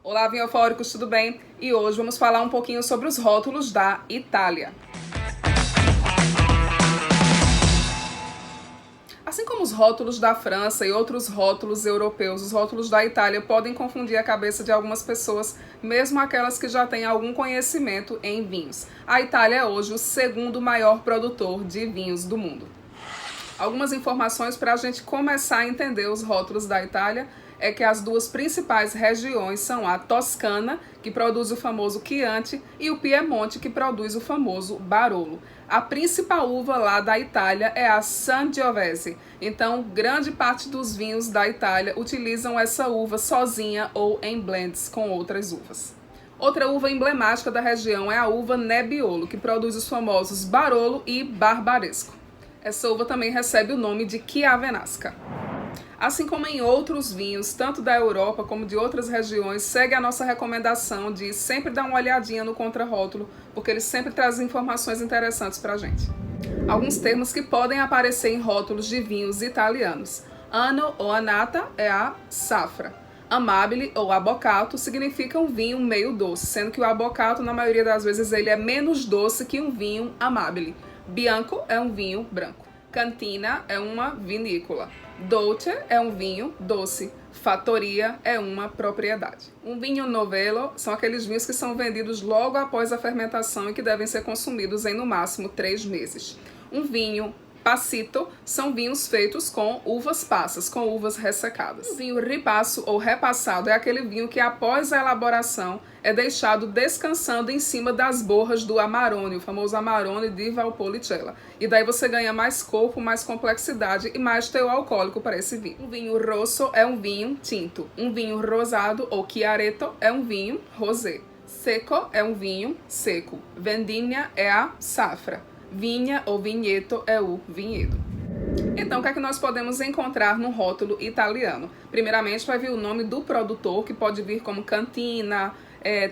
Olá, vinhofóricos, tudo bem? E hoje vamos falar um pouquinho sobre os rótulos da Itália. Assim como os rótulos da França e outros rótulos europeus, os rótulos da Itália podem confundir a cabeça de algumas pessoas, mesmo aquelas que já têm algum conhecimento em vinhos. A Itália é hoje o segundo maior produtor de vinhos do mundo. Algumas informações para a gente começar a entender os rótulos da Itália é que as duas principais regiões são a Toscana, que produz o famoso Chianti, e o Piemonte, que produz o famoso Barolo. A principal uva lá da Itália é a Sangiovese. Então, grande parte dos vinhos da Itália utilizam essa uva sozinha ou em blends com outras uvas. Outra uva emblemática da região é a uva Nebbiolo, que produz os famosos Barolo e Barbaresco. Essa uva também recebe o nome de Chiavenasca. Assim como em outros vinhos, tanto da Europa como de outras regiões, segue a nossa recomendação de sempre dar uma olhadinha no contrarótulo, porque eles sempre trazem informações interessantes para a gente. Alguns termos que podem aparecer em rótulos de vinhos italianos. Ano ou annata é a safra. Amabile ou aboccato significa um vinho meio doce, sendo que o aboccato, na maioria das vezes, ele é menos doce que um vinho amabile. Bianco é um vinho branco. Cantina é uma vinícola. Dolce é um vinho doce. Fattoria é uma propriedade. Um vinho novello são aqueles vinhos que são vendidos logo após a fermentação e que devem ser consumidos em no máximo 3 meses. Um vinho passito são vinhos feitos com uvas passas, com uvas ressecadas. O vinho ripasso ou repassado é aquele vinho que após a elaboração é deixado descansando em cima das borras do Amarone, o famoso Amarone di Valpolicella. E daí você ganha mais corpo, mais complexidade e mais teor alcoólico para esse vinho. Um vinho rosso é um vinho tinto. Um vinho rosado ou chiaretto é um vinho rosé. Seco é um vinho seco. Vendimia é a safra. Vinha ou vinheto é o vinhedo. Então, o que é que nós podemos encontrar no rótulo italiano? Primeiramente, vai vir o nome do produtor, que pode vir como Cantina,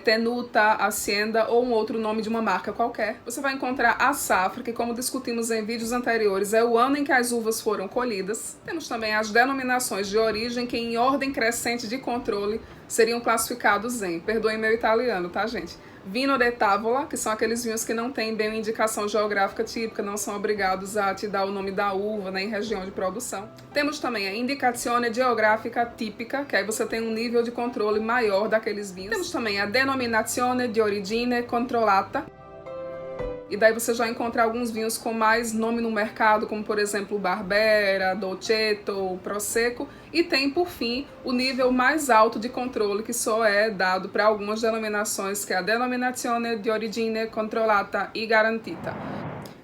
Tenuta, Hacienda ou um outro nome de uma marca qualquer. Você vai encontrar a safra, que como discutimos em vídeos anteriores, é o ano em que as uvas foram colhidas. Temos também as denominações de origem, que em ordem crescente de controle seriam classificados em, perdoem meu italiano, tá, gente? Vino de tavola, que são aqueles vinhos que não têm bem uma indicação geográfica típica, não são obrigados a te dar o nome da uva, nem região de produção. Temos também a indicazione geográfica típica, que aí você tem um nível de controle maior daqueles vinhos. Temos também a denominazione di origine controllata, e daí você já encontra alguns vinhos com mais nome no mercado, como por exemplo o Barbera, Dolcetto, Prosecco. E tem, por fim, o nível mais alto de controle que só é dado para algumas denominações, que é a Denominazione di Origine Controllata e Garantita.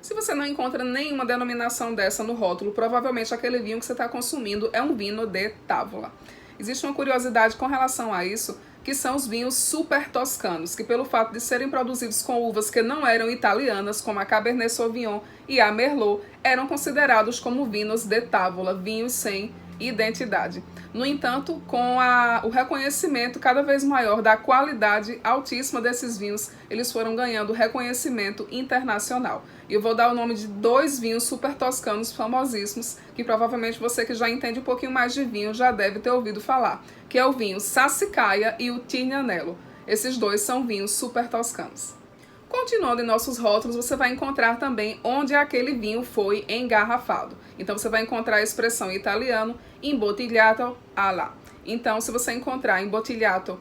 Se você não encontra nenhuma denominação dessa no rótulo, provavelmente aquele vinho que você está consumindo é um vinho de tavola. Existe uma curiosidade com relação a isso, que são os vinhos super toscanos, que pelo fato de serem produzidos com uvas que não eram italianas, como a Cabernet Sauvignon e a Merlot, eram considerados como vinhos de tavola, vinhos sem identidade. No entanto, com o reconhecimento cada vez maior da qualidade altíssima desses vinhos, eles foram ganhando reconhecimento internacional. E eu vou dar o nome de 2 vinhos super toscanos famosíssimos, que provavelmente você que já entende um pouquinho mais de vinho já deve ter ouvido falar, que é o vinho Sassicaia e o Tignanello. Esses 2 são vinhos super toscanos. Continuando em nossos rótulos, você vai encontrar também onde aquele vinho foi engarrafado. Então, você vai encontrar a expressão em italiano, imbottigliato alla. Então, se você encontrar imbottigliato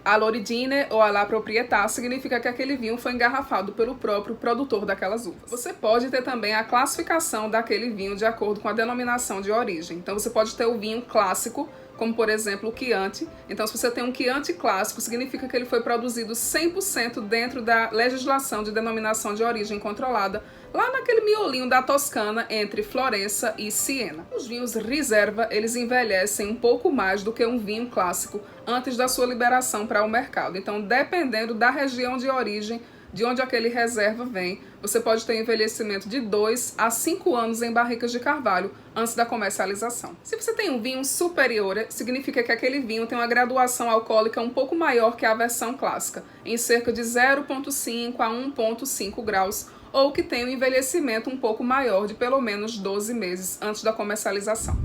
all'origine ou alla proprietà, significa que aquele vinho foi engarrafado pelo próprio produtor daquelas uvas. Você pode ter também a classificação daquele vinho de acordo com a denominação de origem. Então, você pode ter o vinho clássico, como por exemplo o Chianti. Então, se você tem um Chianti clássico, significa que ele foi produzido 100% dentro da legislação de denominação de origem controlada, lá naquele miolinho da Toscana entre Florença e Siena. Os vinhos Riserva, eles envelhecem um pouco mais do que um vinho clássico antes da sua liberação para o mercado. Então, dependendo da região de origem, de onde aquele reserva vem, você pode ter envelhecimento de 2 a 5 anos em barricas de carvalho antes da comercialização. Se você tem um vinho superior, significa que aquele vinho tem uma graduação alcoólica um pouco maior que a versão clássica, em cerca de 0,5 a 1,5 graus, ou que tem um envelhecimento um pouco maior, de pelo menos 12 meses antes da comercialização.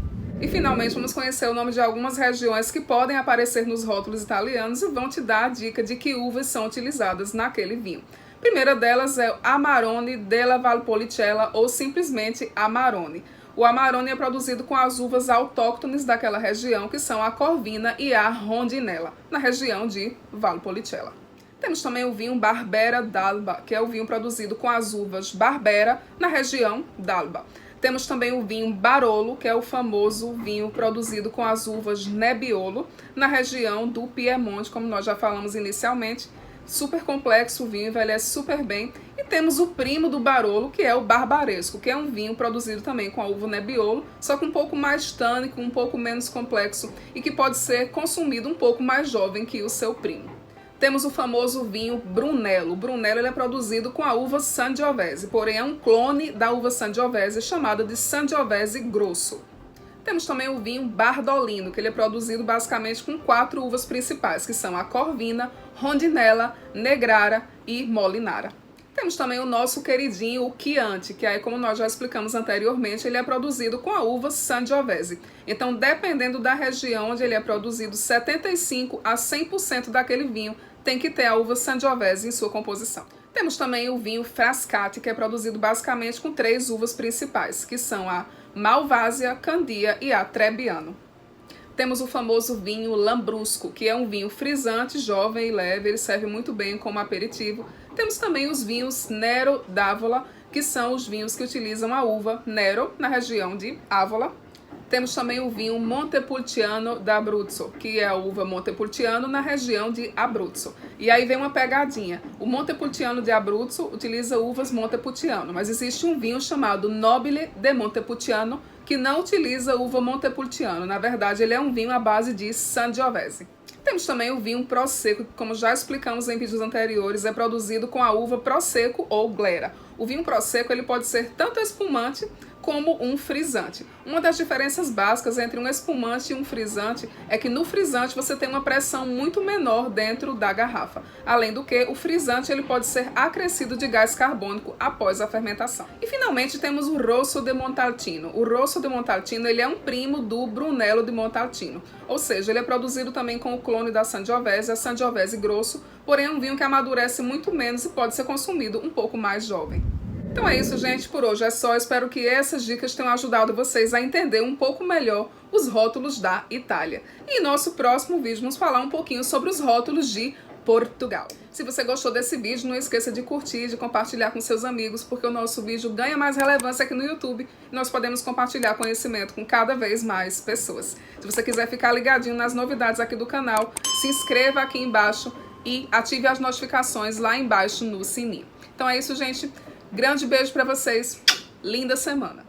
E finalmente vamos conhecer o nome de algumas regiões que podem aparecer nos rótulos italianos e vão te dar a dica de que uvas são utilizadas naquele vinho. A primeira delas é o Amarone della Valpolicella ou simplesmente Amarone. O Amarone é produzido com as uvas autóctones daquela região, que são a Corvina e a Rondinella, na região de Valpolicella. Temos também o vinho Barbera d'Alba, que é o vinho produzido com as uvas Barbera, na região d'Alba. Temos também o vinho Barolo, que é o famoso vinho produzido com as uvas Nebbiolo, na região do Piemonte, como nós já falamos inicialmente. Super complexo o vinho, envelhece super bem. E temos o primo do Barolo, que é o Barbaresco, que é um vinho produzido também com a uva Nebbiolo, só que um pouco mais tânico, um pouco menos complexo e que pode ser consumido um pouco mais jovem que o seu primo. Temos o famoso vinho Brunello. O Brunello ele é produzido com a uva Sangiovese, porém é um clone da uva Sangiovese chamada de Sangiovese Grosso. Temos também o vinho Bardolino, que ele é produzido basicamente com 4 uvas principais, que são a Corvina, Rondinella, Negrara e Molinara. Temos também o nosso queridinho, o Chianti, que aí, como nós já explicamos anteriormente, ele é produzido com a uva Sangiovese. Então, dependendo da região onde ele é produzido, 75% a 100% daquele vinho tem que ter a uva Sangiovese em sua composição. Temos também o vinho Frascati, que é produzido basicamente com 3 uvas principais, que são a Malvasia, Candia e a Trebbiano. Temos o famoso vinho Lambrusco, que é um vinho frisante, jovem e leve, ele serve muito bem como aperitivo. Temos também os vinhos Nero d'Avola, que são os vinhos que utilizam a uva Nero, na região de Avola. Temos também o vinho Montepulciano d'Abruzzo, que é a uva Montepulciano na região de Abruzzo. E aí vem uma pegadinha. O Montepulciano de Abruzzo utiliza uvas Montepulciano, mas existe um vinho chamado Nobile de Montepulciano que não utiliza uva Montepulciano. Na verdade, ele é um vinho à base de Sangiovese. Temos também o vinho Prosecco, que, como já explicamos em vídeos anteriores, é produzido com a uva Prosecco ou Glera. O vinho Prosecco ele pode ser tanto espumante como um frisante. Uma das diferenças básicas entre um espumante e um frisante é que no frisante você tem uma pressão muito menor dentro da garrafa. Além do que, o frisante ele pode ser acrescido de gás carbônico após a fermentação. E finalmente temos o Rosso de Montalcino. O Rosso de Montalcino ele é um primo do Brunello de Montalcino. Ou seja, ele é produzido também com o clone da Sangiovese, a Sangiovese Grosso, porém é um vinho que amadurece muito menos e pode ser consumido um pouco mais jovem. Então é isso, gente, por hoje é só. Espero que essas dicas tenham ajudado vocês a entender um pouco melhor os rótulos da Itália. E em nosso próximo vídeo vamos falar um pouquinho sobre os rótulos de Portugal. Se você gostou desse vídeo, não esqueça de curtir, de compartilhar com seus amigos, porque o nosso vídeo ganha mais relevância aqui no YouTube e nós podemos compartilhar conhecimento com cada vez mais pessoas. Se você quiser ficar ligadinho nas novidades aqui do canal, se inscreva aqui embaixo e ative as notificações lá embaixo no sininho. Então é isso, gente. Grande beijo pra vocês. Linda semana.